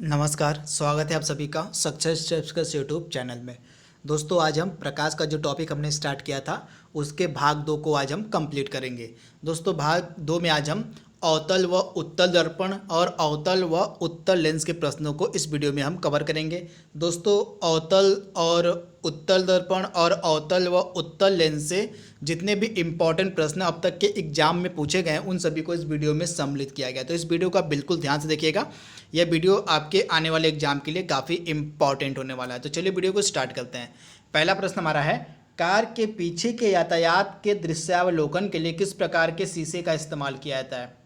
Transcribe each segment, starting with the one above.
नमस्कार, स्वागत है आप सभी का सक्सेस स्टेप्स का यूट्यूब चैनल में। दोस्तों, आज हम प्रकाश का जो टॉपिक हमने स्टार्ट किया था उसके भाग 2 को आज हम कंप्लीट करेंगे। दोस्तों, भाग 2 में आज हम अवतल व उत्तल दर्पण और अवतल व उत्तल लेंस के प्रश्नों को इस वीडियो में हम कवर करेंगे। दोस्तों, अवतल और उत्तल दर्पण और अवतल व उत्तल लेंस से जितने भी इम्पॉर्टेंट प्रश्न अब तक के एग्जाम में पूछे गए हैं उन सभी को इस वीडियो में सम्मिलित किया गया। तो इस वीडियो का बिल्कुल ध्यान से देखिएगा, यह वीडियो आपके आने वाले एग्जाम के लिए काफ़ी इम्पॉर्टेंट होने वाला है। तो चलिए वीडियो को स्टार्ट करते हैं। पहला प्रश्न हमारा है, कार के पीछे के यातायात के दृश्यावलोकन के लिए किस प्रकार के शीशे का इस्तेमाल किया जाता है।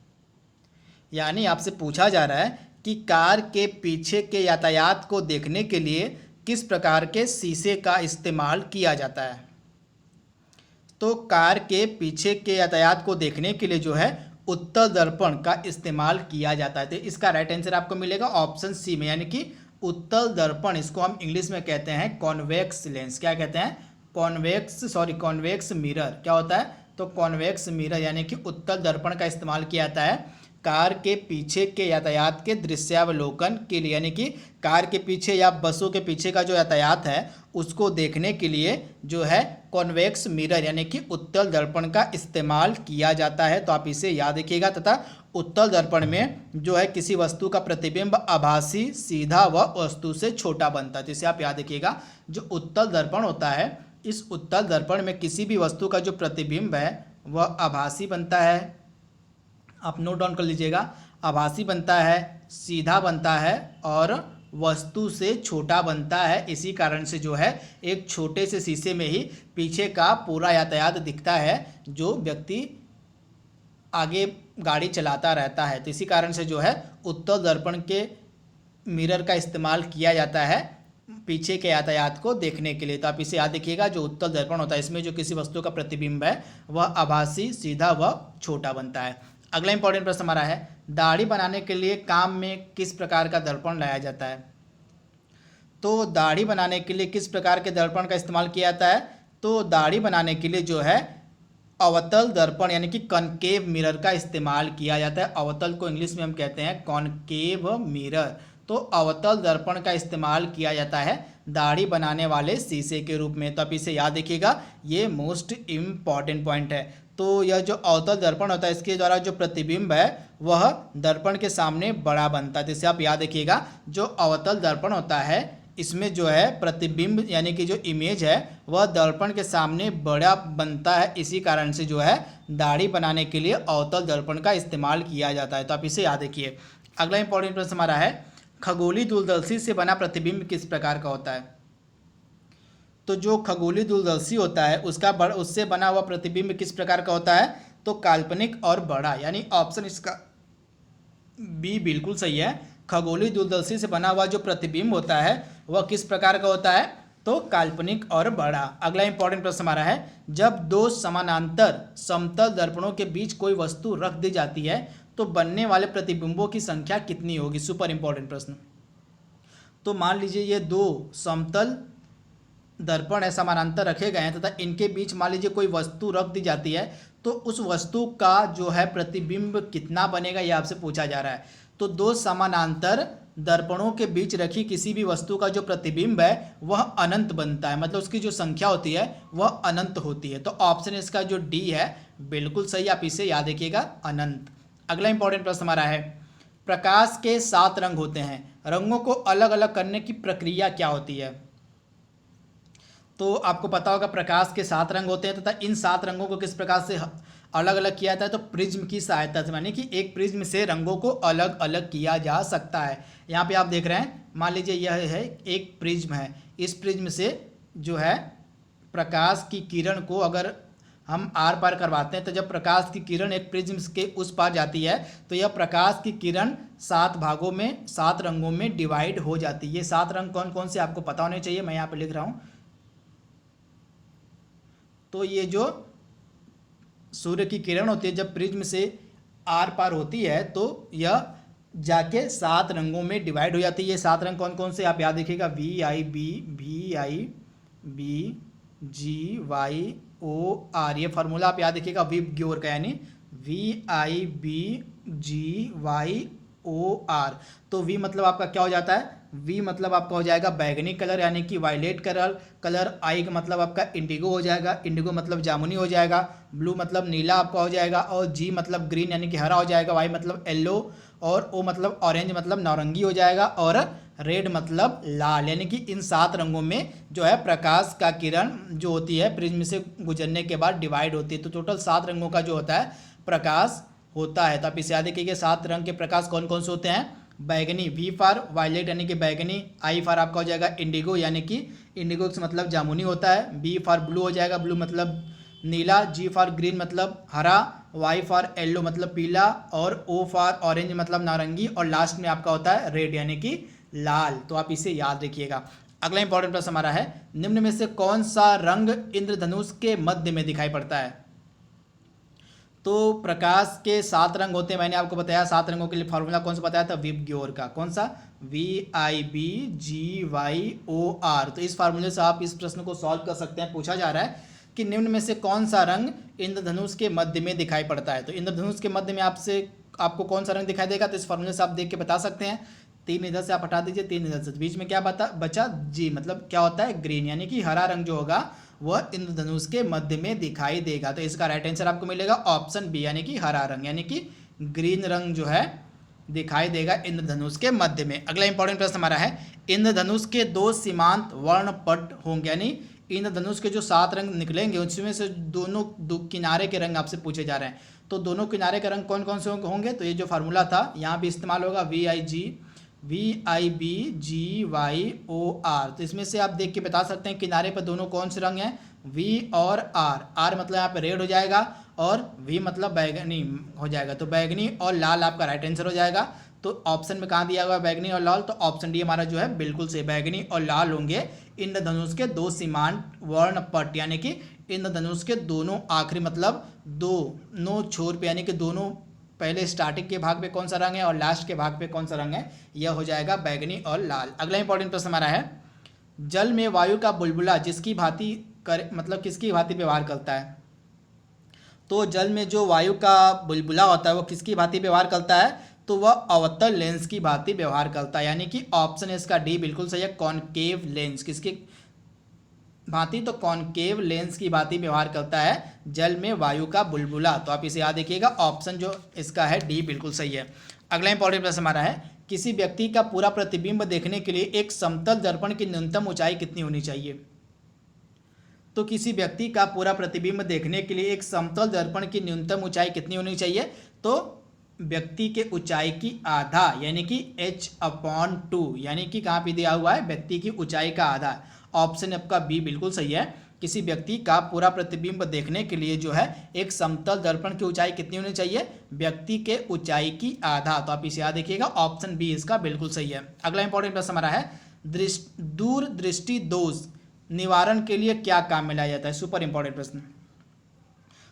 यानी आपसे पूछा जा रहा है कि कार के पीछे के यातायात को देखने के लिए किस प्रकार के शीशे का इस्तेमाल किया जाता है। तो कार के पीछे के यातायात को देखने के लिए जो है उत्तल दर्पण का इस्तेमाल किया जाता है। तो इसका राइट आंसर आपको मिलेगा ऑप्शन सी में, यानी कि उत्तल दर्पण। इसको हम इंग्लिश में कहते हैं कॉन्वेक्स लेंस। क्या कहते हैं? Convex mirror. क्या होता है? तो कॉन्वेक्स मिरर यानी कि उत्तल दर्पण का इस्तेमाल किया जाता है कार के पीछे के यातायात के दृश्यावलोकन के लिए, यानी कि कार के पीछे या बसों के पीछे का जो यातायात है उसको देखने के लिए जो है कॉन्वेक्स मिरर यानी कि उत्तल दर्पण का इस्तेमाल किया जाता है। तो आप इसे याद रखिएगा। तथा उत्तल दर्पण में जो है किसी वस्तु का प्रतिबिंब आभासी, सीधा व वस्तु से छोटा बनता है। तो इसे आप याद रखिएगा। जो उत्तल दर्पण होता है, इस उत्तल दर्पण में किसी भी वस्तु का जो प्रतिबिंब है वह आभासी बनता है। आप नोट डाउन कर लीजिएगा। आभासी बनता है, सीधा बनता है और वस्तु से छोटा बनता है। इसी कारण से जो है एक छोटे से शीशे में ही पीछे का पूरा यातायात दिखता है जो व्यक्ति आगे गाड़ी चलाता रहता है। तो इसी कारण से जो है उत्तल दर्पण के मिरर का इस्तेमाल किया जाता है पीछे के यातायात को देखने के लिए। तो आप इसे याद रखिएगा। जो उत्तल दर्पण होता है इसमें जो किसी वस्तु का प्रतिबिंब है वह आभासी, सीधा व छोटा बनता है। अगला इंपॉर्टेंट प्रश्न हमारा है, दाढ़ी बनाने के लिए काम में किस प्रकार का दर्पण लाया जाता है। तो दाढ़ी बनाने के लिए किस प्रकार के दर्पण का इस्तेमाल किया जाता है। तो दाढ़ी बनाने के लिए जो है अवतल दर्पण यानी कि कॉनकेव मिरर का इस्तेमाल किया जाता है। अवतल को इंग्लिश में हम कहते हैं कॉनकेव मिरर। तो अवतल दर्पण का इस्तेमाल किया जाता है दाढ़ी बनाने वाले शीशे के रूप में। तो आप इसे याद रखिएगा, ये मोस्ट इम्पॉर्टेंट पॉइंट है। तो यह जो अवतल दर्पण होता है इसके द्वारा जो प्रतिबिंब है वह दर्पण के सामने बड़ा बनता है। तो इसे आप याद रखिएगा। जो अवतल दर्पण होता है इसमें जो है प्रतिबिंब यानी कि जो इमेज है वह दर्पण के सामने बड़ा बनता है। इसी कारण से जो है दाढ़ी बनाने के लिए अवतल दर्पण का इस्तेमाल किया जाता है। तो आप इसे याद रखिए। अगला इंपॉर्टेंट प्रश्न हमारा है, खगोलीय दूरदर्शी से बना प्रतिबिंब किस प्रकार का होता है। तो जो खगोलीय दूरदर्शी होता है उससे बना हुआ प्रतिबिंब किस प्रकार का होता है। तो काल्पनिक और बड़ा, यानी ऑप्शन इसका बी बिल्कुल सही है। खगोलीय दूरदर्शी से बना हुआ जो प्रतिबिंब होता है वह किस प्रकार का होता है। तो काल्पनिक और बड़ा। अगला इंपॉर्टेंट प्रश्न हमारा है, जब दो समानांतर समतल दर्पणों के बीच कोई वस्तु रख दी जाती है तो बनने वाले प्रतिबिंबों की संख्या कितनी होगी। सुपर इंपॉर्टेंट प्रश्न। तो मान लीजिए ये दो समतल दर्पण है, समानांतर रखे गए हैं तथा इनके बीच मान लीजिए कोई वस्तु रख दी जाती है तो उस वस्तु का जो है प्रतिबिंब कितना बनेगा ये आपसे पूछा जा रहा है। तो दो समानांतर दर्पणों के बीच रखी किसी भी वस्तु का जो प्रतिबिंब है वह अनंत बनता है, मतलब उसकी जो संख्या होती है वह अनंत होती है। तो ऑप्शन इसका जो डी है बिल्कुल सही, आप इसे याद रखिएगा, अनंत। अगला इंपॉर्टेंट प्रश्न हमारा है, प्रकाश के 7 रंग होते हैं, रंगों को अलग अलग करने की प्रक्रिया क्या होती है। तो आपको पता होगा प्रकाश के 7 रंग होते हैं तथा इन 7 रंगों को किस प्रकार से अलग अलग किया जाता है। तो प्रिज्म की सहायता से, यानी कि एक प्रिज्म से रंगों को अलग अलग किया जा सकता है। यहाँ पे आप देख रहे हैं, मान लीजिए यह है एक प्रिज्म है। इस प्रिज्म से जो है प्रकाश की किरण को अगर हम आर पार करवाते हैं तो जब प्रकाश की किरण एक प्रिज्म के उस पार जाती है तो यह प्रकाश की किरण 7 भागों में 7 रंगों में डिवाइड हो जाती है। ये 7 रंग कौन कौन से आपको पता होने चाहिए, मैं यहाँ पे लिख रहा हूँ। तो ये जो सूर्य की किरण होती है जब प्रिज्म से आर पार होती है तो यह जाके 7 रंगों में डिवाइड हो जाती है। ये 7 रंग कौन कौन से आप याद रखिएगा, VIB, GI, OR। ये फार्मूला आप याद रखिएगा विब ग्योर का, यानी VIB, GY, OR। तो V मतलब आपका क्या हो जाता है, V मतलब आपका हो जाएगा बैगनी कलर यानी कि वायलेट कलर। I का मतलब आपका इंडिगो हो जाएगा, इंडिगो मतलब जामुनी हो जाएगा। ब्लू मतलब नीला आपका हो जाएगा, और G मतलब ग्रीन यानी कि हरा हो जाएगा। Y मतलब येलो, और O मतलब ऑरेंज मतलब नारंगी हो जाएगा, और रेड मतलब लाल। यानी कि इन 7 रंगों में जो है प्रकाश का किरण जो होती है प्रिज्म से गुजरने के बाद डिवाइड होती है। तो टोटल 7 रंगों का जो होता है प्रकाश होता है। तो आप इसे याद रखिए 7 रंग के प्रकाश कौन कौन से होते हैं। बैगनी, V फॉर वायलेट यानी कि बैगनी। I फॉर आपका हो जाएगा इंडिगो यानी कि इंडिगो से मतलब जामुनी होता है। B फॉर ब्लू हो जाएगा, ब्लू मतलब नीला। G फॉर ग्रीन मतलब हरा। Y फॉर येलो मतलब पीला, और O फॉर ऑरेंज मतलब नारंगी, और लास्ट में आपका होता है रेड यानी कि लाल। तो आप इसे याद रखिएगा। अगला इंपॉर्टेंट प्रश्न हमारा है, निम्न में से कौन सा रंग इंद्रधनुष के मध्य में दिखाई पड़ता है। तो प्रकाश के 7 रंग होते हैं, मैंने आपको बताया 7 रंगों के लिए फॉर्मूला कौन सा बताया था, विबग्योर का। कौन सा, VIBGYOR। तो इस फार्मूले से आप इस प्रश्न को सॉल्व कर सकते हैं। पूछा जा रहा है कि निम्न में से कौन सा रंग इंद्रधनुष के मध्य में दिखाई पड़ता है। तो इंद्रधनुष के मध्य में आपको कौन सा रंग दिखाई देगा, तो इस फार्मूले से आप देख के बता सकते हैं। 3 इधर से आप हटा दीजिए, 3 इधर से, बीच में क्या बचा, G मतलब क्या होता है, ग्रीन। यानी कि हरा रंग जो होगा वह इंद्रधनुष के मध्य में दिखाई देगा। तो इसका राइट आंसर आपको मिलेगा ऑप्शन बी यानी कि हरा रंग, यानी कि ग्रीन रंग जो है दिखाई देगा इंद्रधनुष के मध्य में। अगला इंपॉर्टेंट प्रश्न हमारा है, इंद्रधनुष के 2 सीमांत वर्णपट होंगे, यानी इंद्रधनुष के जो 7 रंग निकलेंगे उसमें से दोनों किनारे के रंग आपसे पूछे जा रहे हैं। तो दोनों किनारे के रंग कौन कौन से होंगे, तो ये जो फार्मूला था यहाँ भी इस्तेमाल होगा, VIBGYOR। तो इसमें से आप देख के बता सकते हैं किनारे पर दोनों कौन से रंग हैं, V और R मतलब यहाँ पे रेड हो जाएगा, और V मतलब बैगनी हो जाएगा। तो बैगनी और लाल आपका राइट आंसर हो जाएगा। तो ऑप्शन में कहाँ दिया हुआ है बैगनी और लाल, तो ऑप्शन डी हमारा जो है बिल्कुल सही, बैगनी और लाल होंगे इंद्रधनुष के 2 सीमांत वर्णपट, यानी कि इंद्रधनुष के दोनों आखिरी मतलब दोनों छोर पे, यानी कि दोनों पहले स्टार्टिंग के भाग पे कौन सा रंग है और लास्ट के भाग पे कौन सा रंग है, यह हो जाएगा बैगनी और लाल। अगला इंपॉर्टेंट प्रश्न हमारा है, जल में वायु का बुलबुला किसकी भांति व्यवहार करता है। तो जल में जो वायु का बुलबुला होता है वो किसकी भांति व्यवहार करता है, तो वह अवतल लेंस की भांति व्यवहार करता है। यानी कि ऑप्शन इसका डी बिल्कुल सही है, कॉनकेव लेंस। किसकी भांति, तो कॉनकेव लेंस की भांति व्यवहार करता है जल में वायु का बुलबुला। तो आप इसे याद रखिएगा, ऑप्शन जो इसका है डी बिल्कुल सही है। अगला इंपॉर्टेंट प्रश्न हमारा है, किसी व्यक्ति का पूरा प्रतिबिंब देखने के लिए एक समतल दर्पण की न्यूनतम ऊंचाई कितनी होनी चाहिए। तो किसी व्यक्ति का पूरा प्रतिबिंब देखने के लिए एक समतल दर्पण की न्यूनतम ऊंचाई कितनी होनी चाहिए, तो व्यक्ति के ऊंचाई की आधा, यानी कि h/2, यानी कि कहाँ पे दिया हुआ है, व्यक्ति की ऊंचाई का आधा। ऑप्शन आपका बी बिल्कुल सही है, किसी व्यक्ति का पूरा प्रतिबिंब देखने के लिए जो है एक समतल दर्पण की ऊंचाई कितनी होनी चाहिए, व्यक्ति के ऊंचाई की आधा। तो आप इसे याद रखिएगा, ऑप्शन बी इसका बिल्कुल सही है। अगला इंपॉर्टेंट प्रश्न हमारा है, दूरदृष्टि दोष निवारण के लिए क्या काम में लाया जाता है। सुपर इंपॉर्टेंट प्रश्न।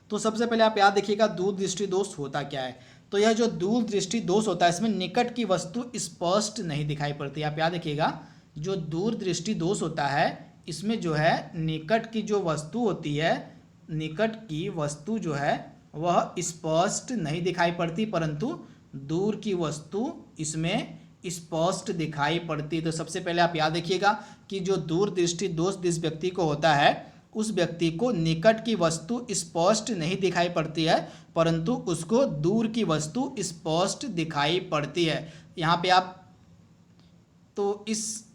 तो सबसे पहले आप याद रखिएगा दूरदृष्टि दोष होता क्या है। तो यह जो दूरदृष्टि दोष होता है इसमें निकट की वस्तु स्पष्ट नहीं दिखाई पड़ती। आप याद रखिएगा, जो दूरदृष्टि दोष होता है इसमें जो है निकट की जो वस्तु होती है, निकट की वस्तु जो है वह स्पष्ट नहीं दिखाई पड़ती, परंतु दूर की वस्तु इसमें स्पष्ट दिखाई पड़ती। तो सबसे पहले आप याद रखिएगा कि जो दूरदृष्टि दोष जिस व्यक्ति को होता है उस व्यक्ति को निकट की वस्तु स्पष्ट नहीं दिखाई पड़ती है, परंतु उसको दूर की वस्तु स्पष्ट दिखाई पड़ती है। यहाँ पे आप, तो इस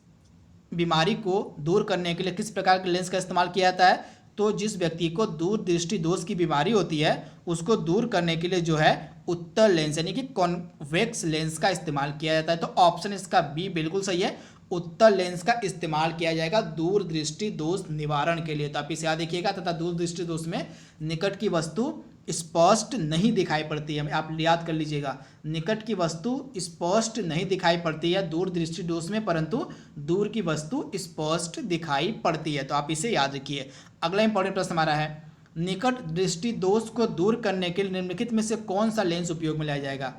बीमारी को दूर करने के लिए किस प्रकार के लेंस का इस्तेमाल किया जाता है, तो जिस व्यक्ति को दूरदृष्टि दोष की बीमारी होती है उसको दूर करने के लिए जो है उत्तल लेंस यानी कि कॉन्वेक्स लेंस का इस्तेमाल किया जाता है। तो ऑप्शन इसका बी बिल्कुल सही है, उत्तल लेंस का इस्तेमाल किया जाएगा दूरदृष्टि दोष निवारण के लिए। तो आप इसे याद रखिएगा, तथा दूरदृष्टि दोष में निकट की वस्तु स्पष्ट नहीं दिखाई पड़ती है। आप याद कर लीजिएगा, निकट की वस्तु स्पष्ट नहीं दिखाई पड़ती है दूरदृष्टि दोष में, परंतु दूर की वस्तु स्पष्ट दिखाई पड़ती है। तो आप इसे याद रखिए। अगला इंपॉर्टेंट प्रश्न हमारा है, निकट दृष्टि दोष को दूर करने के लिए निम्नलिखित में से कौन सा लेंस उपयोग में लाया जाएगा।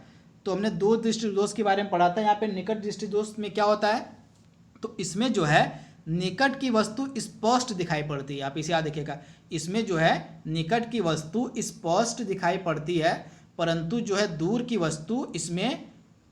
तो हमने दूरदृष्टि दोष के बारे में पढ़ा था, यहाँ पे निकट दृष्टि दोष में क्या होता है, तो इसमें जो है निकट की वस्तु स्पष्ट दिखाई पड़ती है। आप इसे याद रखिएगा, इसमें जो है निकट की वस्तु स्पष्ट दिखाई पड़ती है, परंतु जो है दूर की वस्तु इसमें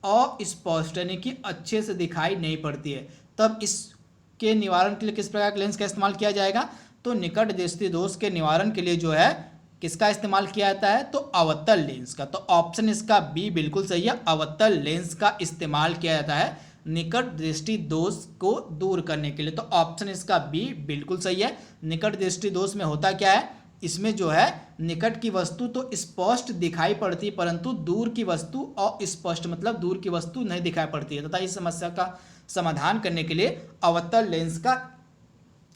अस्पष्ट यानी कि अच्छे से दिखाई नहीं पड़ती है, तब इसके निवारण के लिए किस प्रकार के लेंस का इस्तेमाल किया जाएगा? तो निकट दृष्टि दोष के निवारण के लिए जो है किसका इस्तेमाल किया जाता है? तो अवतल लेंस का। तो ऑप्शन इसका बी बिल्कुल सही है, अवतल लेंस का इस्तेमाल किया जाता है निकट दृष्टि दोष को दूर करने के लिए। तो ऑप्शन इसका बी बिल्कुल सही है। निकट दृष्टि दोष में होता क्या है? इसमें जो है निकट की वस्तु तो स्पष्ट दिखाई पड़ती है, परंतु दूर की वस्तु अस्पष्ट, मतलब दूर की वस्तु नहीं दिखाई पड़ती है, तथा इस समस्या का समाधान करने के लिए अवतल लेंस का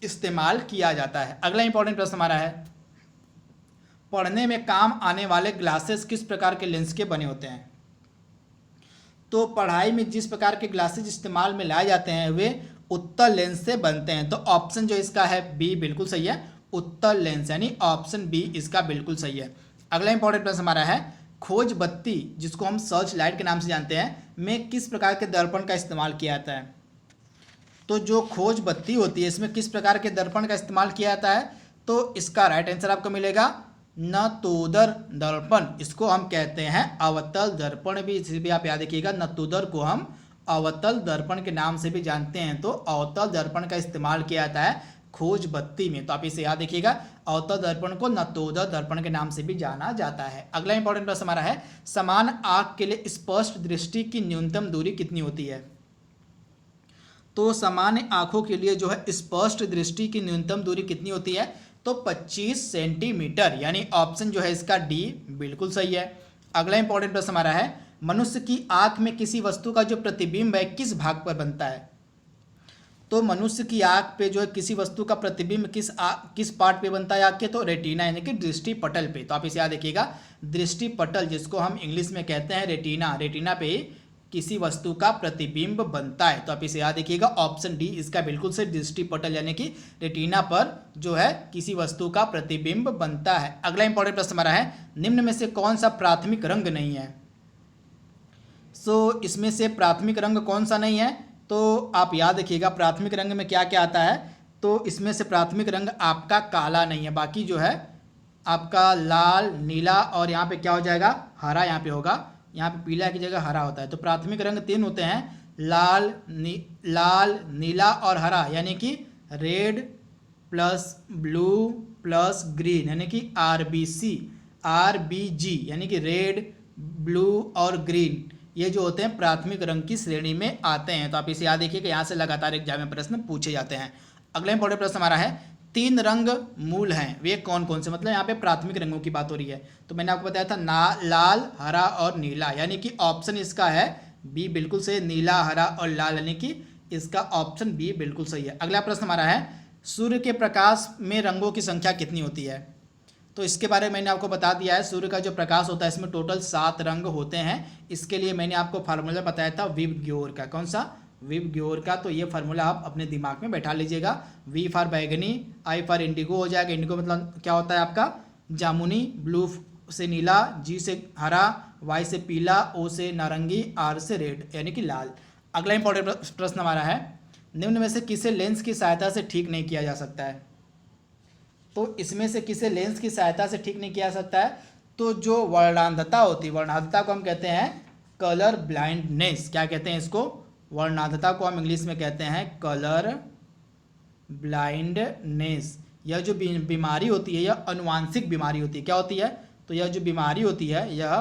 इस्तेमाल किया जाता है। अगला इंपॉर्टेंट प्रश्न हमारा है, पढ़ने में काम आने वाले ग्लासेस किस प्रकार के लेंस के बने होते हैं? तो पढ़ाई में जिस प्रकार के ग्लासेस इस्तेमाल में लाए जाते हैं वे उत्तल लेंस से बनते हैं। तो ऑप्शन जो इसका है बी बिल्कुल सही है, उत्तल लेंस, यानी ऑप्शन बी इसका बिल्कुल सही है। अगला इंपॉर्टेंट प्रश्न हमारा है, खोज बत्ती जिसको हम सर्च लाइट के नाम से जानते हैं में किस प्रकार के दर्पण का इस्तेमाल किया जाता है? तो जो खोज बत्ती होती है इसमें किस प्रकार के दर्पण का इस्तेमाल किया जाता है? तो इसका राइट आंसर आपको मिलेगा नतोदर दर्पण, इसको हम कहते हैं अवतल दर्पण भी, इसे भी आप याद रखिएगा, नतोदर को हम अवतल दर्पण के नाम से भी जानते हैं। तो अवतल दर्पण का इस्तेमाल किया जाता है खोज बत्ती में, तो आप इसे याद रखिएगा, अवतल दर्पण को नतोदर दर्पण के नाम से भी जाना जाता है। अगला इंपॉर्टेंट प्रश्न हमारा है, समान आंख के लिए स्पष्ट दृष्टि की न्यूनतम दूरी कितनी होती है? तो सामान्य आंखों के लिए जो है स्पष्ट दृष्टि की न्यूनतम दूरी कितनी होती है? तो 25 सेंटीमीटर, यानी ऑप्शन जो है इसका डी बिल्कुल सही है। अगला इंपॉर्टेंट प्रश्न हमारा है, मनुष्य की आंख में किसी वस्तु का जो प्रतिबिंब है किस भाग पर बनता है? तो मनुष्य की आंख पे जो है किसी वस्तु का प्रतिबिंब किस पार्ट पे बनता है आंख के? तो रेटिना, यानी कि दृष्टि पटल पे। तो आप इसे याद रखिएगा, दृष्टि पटल जिसको हम इंग्लिश में कहते हैं रेटिना, रेटिना पे किसी वस्तु का प्रतिबिंब बनता है। तो आप इसे याद रखिएगा, ऑप्शन डी इसका बिल्कुल से दृष्टि पटल यानी कि रेटिना पर जो है किसी वस्तु का प्रतिबिंब बनता है। अगला इंपॉर्टेंट प्रश्न हमारा है, निम्न में से कौन सा प्राथमिक रंग नहीं है? सो इसमें से प्राथमिक रंग कौन सा नहीं है? तो आप याद रखिएगा प्राथमिक रंग में क्या क्या आता है? तो इसमें से प्राथमिक रंग आपका काला नहीं है, बाकी जो है आपका लाल, नीला और यहाँ पे क्या हो जाएगा? हरा यहाँ पे होगा, यहाँ पे पीला की जगह हरा होता है। तो प्राथमिक रंग 3 होते हैं, लाल, नीला और हरा, यानी कि red plus blue plus green, यानी कि RBG, यानी कि रेड, ब्लू और ग्रीन, ये जो होते हैं प्राथमिक रंग की श्रेणी में आते हैं। तो आप इसे याद रखिए कि यहाँ से लगातार एग्जाम में प्रश्न पूछे जाते हैं। अगला इंपॉर्टेंट प्रश्न हमारा है, 3 रंग मूल हैं, वे कौन कौन से? मतलब यहाँ पे प्राथमिक रंगों की बात हो रही है। तो मैंने आपको बताया था लाल, हरा और नीला, यानी कि ऑप्शन इसका है बी बिल्कुल सही, नीला, हरा और लाल, यानी कि इसका ऑप्शन बी बिल्कुल सही है। अगला प्रश्न हमारा है, सूर्य के प्रकाश में रंगों की संख्या कितनी होती है? तो इसके बारे में मैंने आपको बता दिया है, सूर्य का जो प्रकाश होता है इसमें टोटल 7 रंग होते हैं। इसके लिए मैंने आपको फार्मूला बताया था विबग्योर का, कौन सा? विबग्योर का। तो ये फार्मूला आप अपने दिमाग में बैठा लीजिएगा, वी फॉर बैगनी, आई फॉर इंडिगो हो जाएगा, इंडिगो मतलब क्या होता है आपका जामुनी, ब्लू से नीला, जी से हरा, वाई से पीला, ओ से नारंगी, आर से रेड यानी कि लाल। अगला इंपॉर्टेंट प्रश्न हमारा है, निम्न में से किसे लेंस की सहायता से ठीक नहीं किया जा सकता है? तो इसमें से किसे लेंस की सहायता से ठीक नहीं किया जा सकता है? तो जो वर्णांधता होती है, वर्णांधता को हम कहते हैं कलर ब्लाइंडनेस। क्या कहते हैं इसको? वर्णांधता को हम इंग्लिश में कहते हैं कलर ब्लाइंडनेस। यह जो बीमारी होती है यह अनुवांशिक बीमारी होती है। क्या होती है? तो यह जो बीमारी होती है यह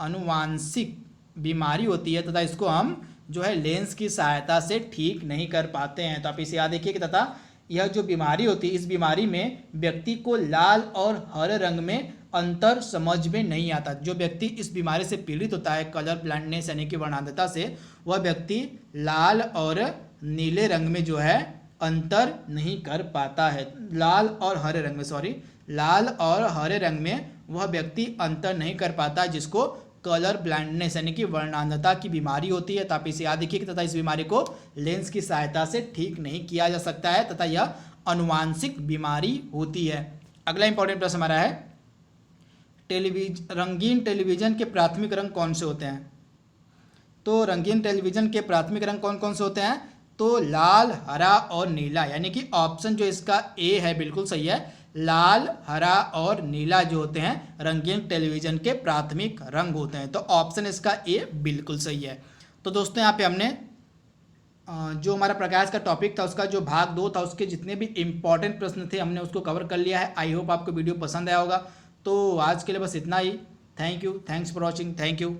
अनुवांशिक बीमारी होती है, तथा इसको हम जो है लेंस की सहायता से ठीक नहीं कर पाते हैं। तो आप इसे याद रखिए कि तथा यह जो बीमारी होती है इस बीमारी में व्यक्ति को लाल और हरे रंग में अंतर समझ में नहीं आता। जो व्यक्ति इस बीमारी से पीड़ित होता है कलर ब्लाइंडनेस यानी कि वर्णांधता से, वह व्यक्ति लाल और नीले रंग में जो है अंतर नहीं कर पाता है। लाल और हरे रंग में, सॉरी, लाल और हरे रंग में वह व्यक्ति अंतर नहीं कर पाता, जिसको कलर ब्लाइंडनेस यानी कि वर्णांधता की बीमारी होती है। तो आप इसे याद रखिए तथा इस बीमारी को लेंस की सहायता से ठीक नहीं किया जा सकता है तथा यह अनुवांशिक बीमारी होती है। अगला इंपॉर्टेंट प्रश्न हमारा है, रंगीन टेलीविजन के प्राथमिक रंग कौन से होते हैं? तो रंगीन टेलीविजन के प्राथमिक रंग कौन कौन से होते हैं? तो लाल, हरा और नीला, यानी कि ऑप्शन जो इसका ए है बिल्कुल सही है। लाल, हरा और नीला जो होते हैं रंगीन टेलीविजन के प्राथमिक रंग होते हैं। तो ऑप्शन इसका ए बिल्कुल सही है। तो दोस्तों यहाँ पे हमने जो हमारा प्रकाश का टॉपिक था उसका जो भाग 2 था उसके जितने भी इम्पॉर्टेंट प्रश्न थे हमने उसको कवर कर लिया है। आई होप आपको वीडियो पसंद आया होगा। तो आज के लिए बस इतना ही। Thank you, thanks for watching, thank you.